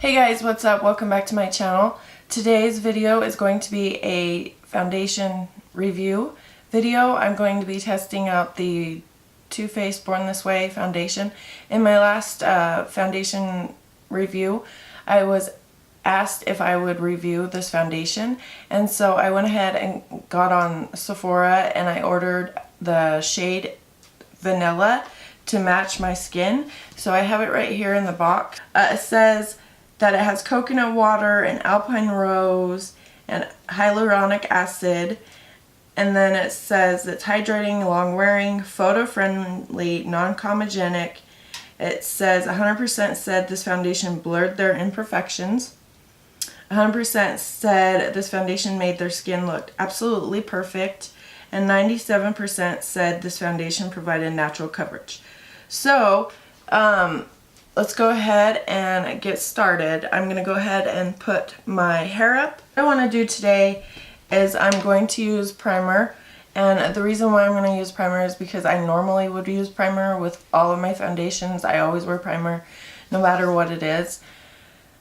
Hey guys, what's up? Welcome back to my channel. Today's video is going to be a foundation review video. I'm going to be testing out the Too Faced Born This Way foundation. In my last foundation review, I was asked if I would review this foundation, and so I went ahead and got on Sephora and I ordered the shade Vanilla to match my skin. So I have it right here in the box. It says that it has coconut water and alpine rose and hyaluronic acid, and then it says it's hydrating, long wearing, photo friendly, non-comedogenic. It says 100% said this foundation blurred their imperfections. 100% said this foundation made their skin look absolutely perfect, and 97% said this foundation provided natural coverage. So let's go ahead and get started. I'm going to go ahead and put my hair up. What I want to do today is I'm going to use primer, and the reason why I'm going to use primer is because I normally would use primer with all of my foundations. I always wear primer no matter what it is.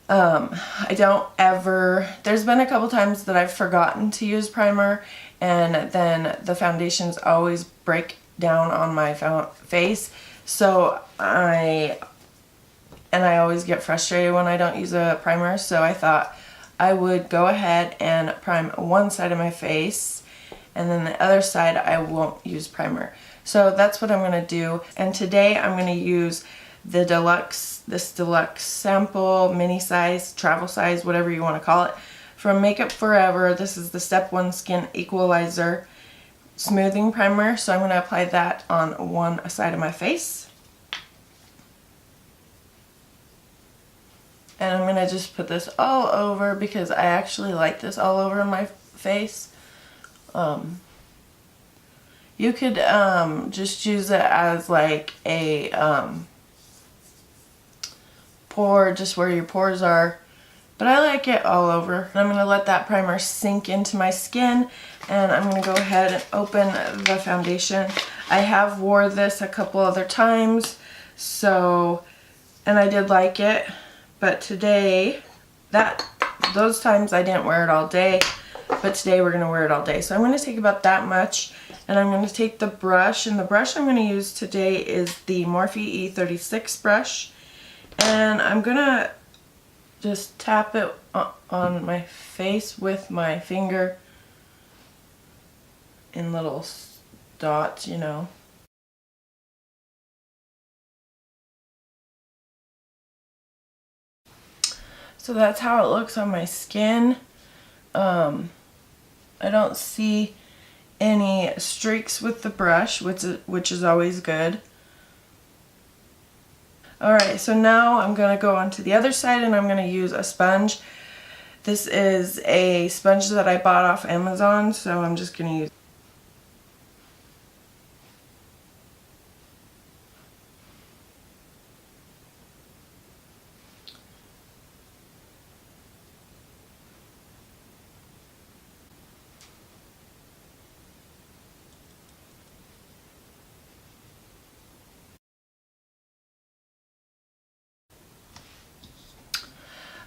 I don't ever, there's been a couple times that I've forgotten to use primer, and then the foundations always break down on my face, so I always get frustrated when I don't use a primer. So I thought I would go ahead and prime one side of my face, and then the other side I won't use primer. So that's what I'm going to do. And today I'm going to use the this deluxe sample, mini size, travel size, whatever you want to call it, from Makeup Forever. This is the Step 1 Skin Equalizer Smoothing Primer. So I'm going to apply that on one side of my face. And I'm going to just put this all over because I actually like this all over my face. You could just use it as like a pore, just where your pores are. But I like it all over. I'm going to let that primer sink into my skin, and I'm going to go ahead and open the foundation. I have wore this a couple other times, so, and I did like it. But today, those times I didn't wear it all day, but today we're going to wear it all day. So I'm going to take about that much, and I'm going to take the brush, and the brush I'm going to use today is the Morphe E36 brush, and I'm going to just tap it on my face with my finger in little dots, you know. So that's how it looks on my skin. I don't see any streaks with the brush, which is always good. Alright, so now I'm going to go on to the other side, and I'm going to use a sponge. This is a sponge that I bought off Amazon, so I'm just going to use.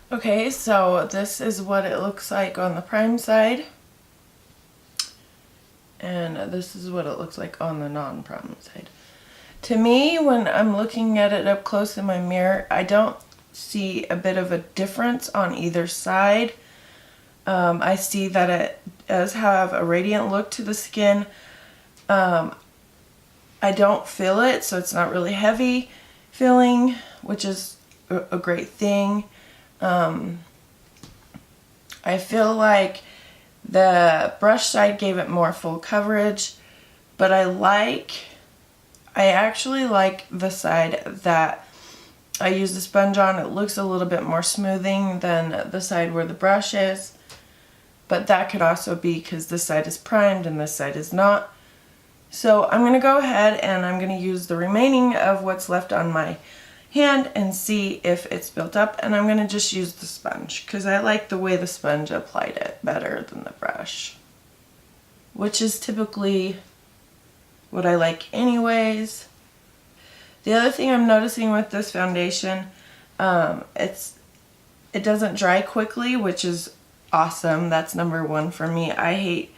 Okay, so this is what it looks like on the prime side, and this is what it looks like on the non-prime side. To me, when I'm looking at it up close in my mirror, I don't see a bit of a difference on either side. I see that it does have a radiant look to the skin. I don't feel it, so it's not really heavy feeling, which is a great thing. I feel like the brush side gave it more full coverage, but I actually like the side that I use the sponge on. It looks a little bit more smoothing than the side where the brush is, but that could also be because this side is primed and this side is not. So I'm going to go ahead and I'm going to use the remaining of what's left on my hand and see if it's built up, and I'm going to just use the sponge because I like the way the sponge applied it better than the brush, which is typically what I like anyways. The other thing I'm noticing with this foundation, it It doesn't dry quickly, which is awesome. That's number one for me. I hate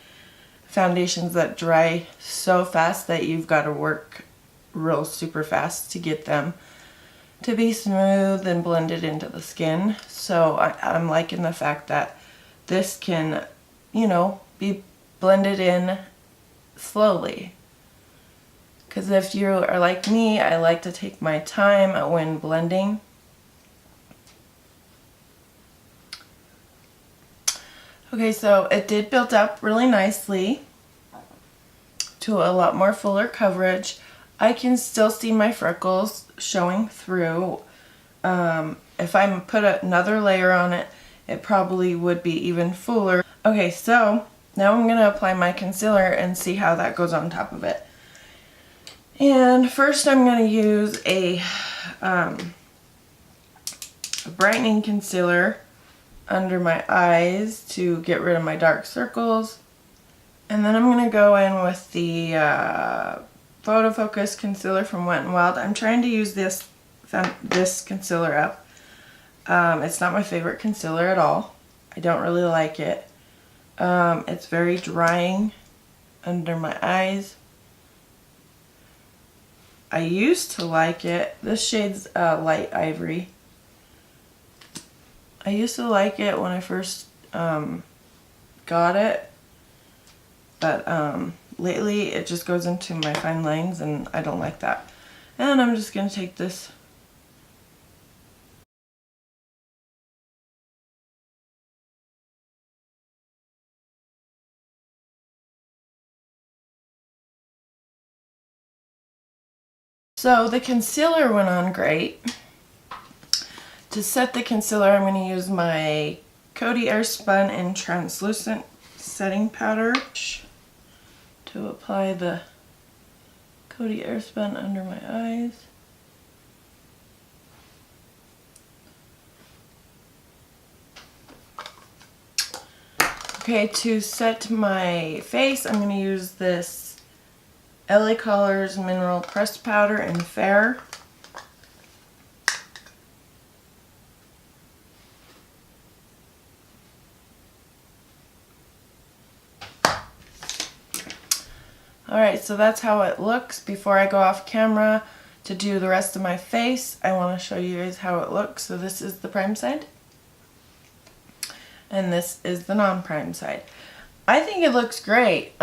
foundations that dry so fast that you've got to work real super fast to get them to be smooth and blended into the skin. So I'm liking the fact that this can, you know, be blended in slowly. Because if you are like me, I like to take my time when blending. Okay, so it did build up really nicely to a lot more fuller coverage. I can still see my freckles showing through. If I put another layer on it, it probably would be even fuller. Okay, so now I'm going to apply my concealer and see how that goes on top of it. And first I'm going to use a brightening concealer under my eyes to get rid of my dark circles. And then I'm going to go in with the Photo Focus concealer from Wet n Wild. I'm trying to use this concealer up. It's not my favorite concealer at all. I don't really like it. It's very drying under my eyes. I used to like it. This shade's Light Ivory. I used to like it when I first got it, but lately it just goes into my fine lines and I don't like that. And I'm just going to take this . So the concealer went on great. To set the concealer, I'm going to use my Coty Airspun in Translucent Setting Powder to apply the Coty Airspun under my eyes. Okay, to set my face, I'm going to use this LA Colors Mineral Pressed Powder in Fair. Alright, so that's how it looks. Before I go off camera to do the rest of my face, I want to show you guys how it looks. So this is the prime side, and this is the non-prime side. I think it looks great.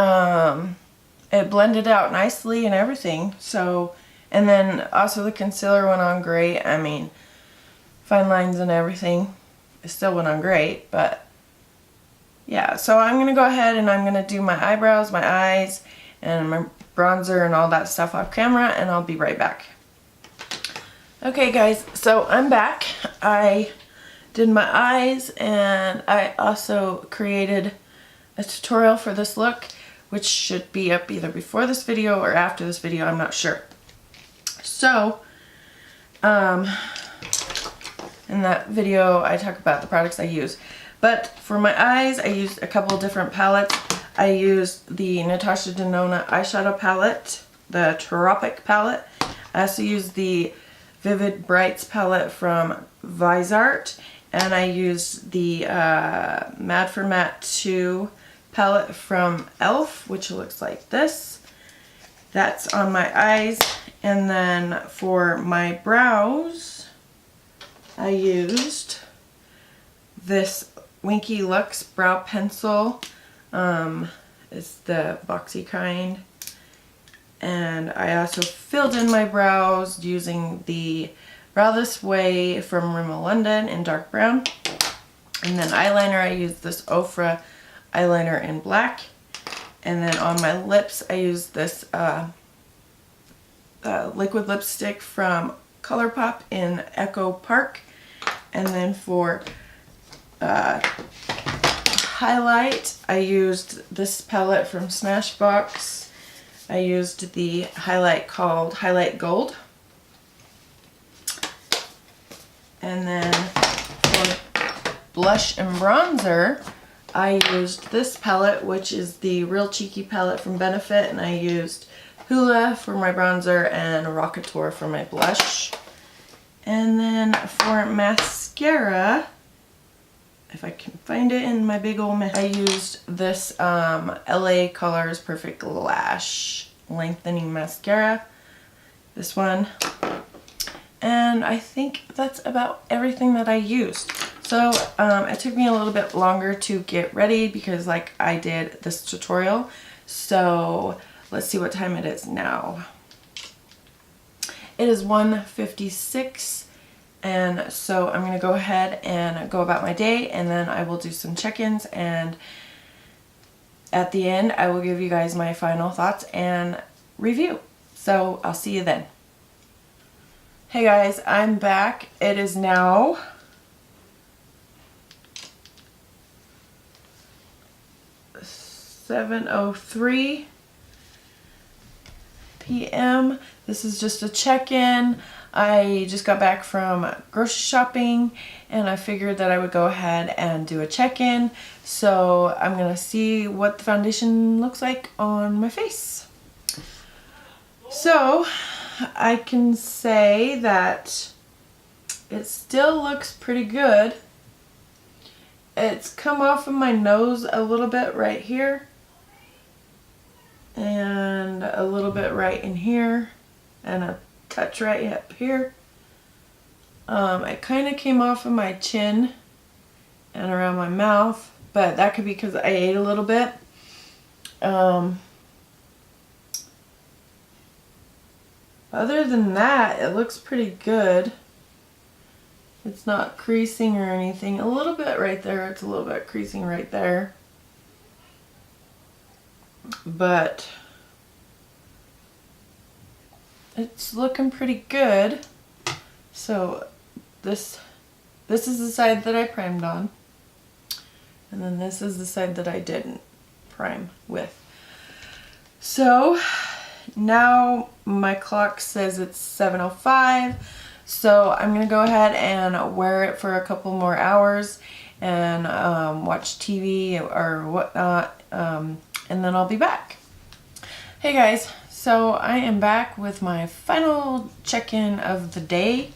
It blended out nicely and everything. So, and then also the concealer went on great. I mean, fine lines and everything, it still went on great, but yeah. So I'm going to go ahead and I'm going to do my eyebrows, my eyes, and my bronzer and all that stuff off camera, and I'll be right back. Okay guys, so I'm back. I did my eyes and I also created a tutorial for this look, which should be up either before this video or after this video, I'm not sure. So, in that video I talk about the products I use. But for my eyes, I used a couple different palettes. I used the Natasha Denona eyeshadow palette, the Tropic palette. I also used the Vivid Brights palette from Visart, and I used the Mad for Matte 2 palette from e.l.f., which looks like this. That's on my eyes. And then for my brows, I used this Winky Lux brow pencil. It's the boxy kind. And I also filled in my brows using the Brow This Way from Rimmel London in dark brown. And then eyeliner, I used this Ofra eyeliner in black. And then on my lips, I used this liquid lipstick from ColourPop in Echo Park. And then for highlight, I used this palette from Smashbox. I used the highlight called Highlight Gold. And then for blush and bronzer, I used this palette, which is the Real Cheeky palette from Benefit, and I used Hoola for my bronzer and Rockateur for my blush. And then for mascara, if I can find it in my big old mess. I used this LA Colors Perfect Lash Lengthening Mascara. This one. And I think that's about everything that I used. So it took me a little bit longer to get ready because like I did this tutorial. So let's see what time it is now. It is 1:56, and so I'm going to go ahead and go about my day, and then I will do some check-ins, and at the end I will give you guys my final thoughts and review. So I'll see you then. Hey guys, I'm back. It is now 7:03 p.m. This is just a check-in. I just got back from grocery shopping and I figured that I would go ahead and do a check-in. So I'm gonna see what the foundation looks like on my face. So I can say that it still looks pretty good. It's come off of my nose a little bit right here and a little bit right in here and a touch right up here. It kind of came off of my chin and around my mouth, but that could be because I ate a little bit. Other than that, it looks pretty good. It's not creasing or anything. A little bit right there. It's a little bit creasing right there. But it's looking pretty good. So this is the side that I primed on. And then this is the side that I didn't prime with. So now my clock says it's 7:05. So I'm going to go ahead and wear it for a couple more hours and watch TV or whatnot, and then I'll be back. Hey guys, so I am back with my final check-in of the day.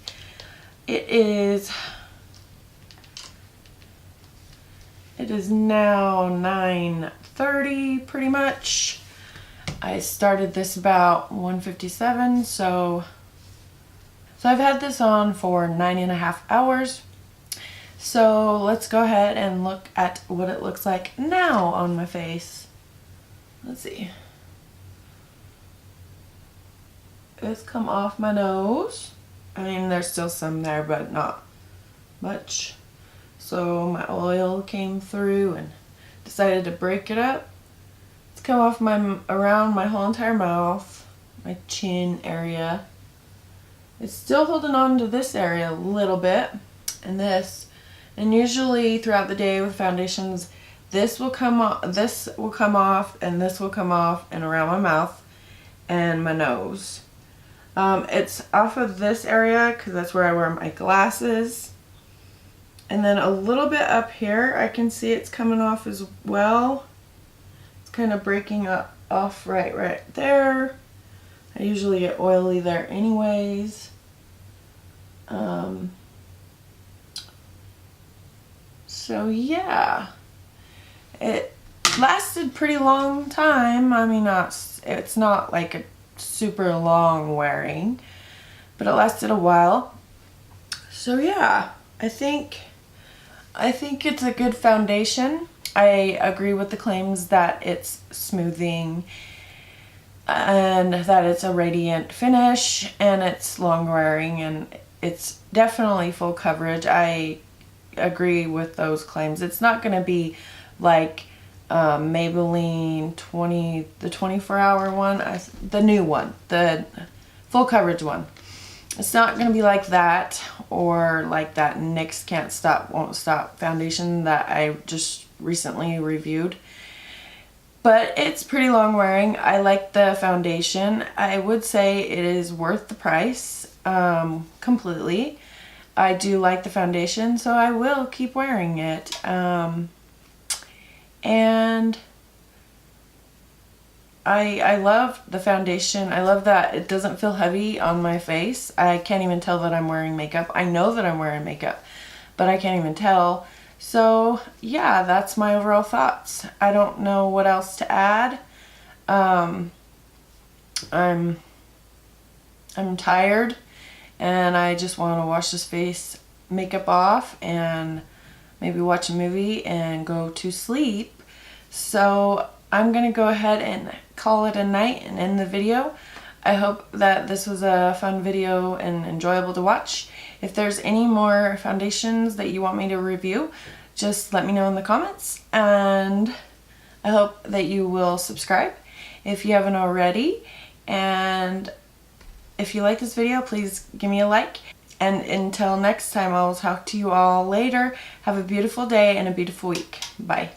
It is now 9:30 pretty much. I started this about 1:57, so I've had this on for 9.5 hours. So let's go ahead and look at what it looks like now on my face. Let's see. It's come off my nose. I mean, there's still some there, but not much. So my oil came through and decided to break it up. It's come off around my whole entire mouth, my chin area. It's still holding on to this area a little bit, and this. And usually throughout the day with foundations, this will come off, and this will come off, and around my mouth and my nose. It's off of this area because that's where I wear my glasses. And then a little bit up here, I can see it's coming off as well. It's kind of breaking off right there. I usually get oily there anyways. So yeah, it lasted pretty long time. I mean, it's not like a super long wearing, but it lasted a while. So yeah, I think it's a good foundation. I agree with the claims that it's smoothing and that it's a radiant finish and it's long wearing and it's definitely full coverage. I agree with those claims. It's not going to be like Maybelline the 24-hour one, the new one, the full coverage one. It's not going to be like that, or like that NYX Can't Stop Won't Stop foundation that I just recently reviewed. But it's pretty long wearing. I like the foundation. I would say it is worth the price completely. I do like the foundation, so I will keep wearing it. And I love the foundation. I love that it doesn't feel heavy on my face. I can't even tell that I'm wearing makeup. I know that I'm wearing makeup, but I can't even tell. So yeah, that's my overall thoughts. I don't know what else to add. I'm tired and I just want to wash this face makeup off and maybe watch a movie and go to sleep. So I'm gonna go ahead and call it a night and end the video. I hope that this was a fun video and enjoyable to watch. If there's any more foundations that you want me to review, just let me know in the comments, and I hope that you will subscribe if you haven't already. And if you like this video, please give me a like. And until next time, I'll talk to you all later. Have a beautiful day and a beautiful week. Bye.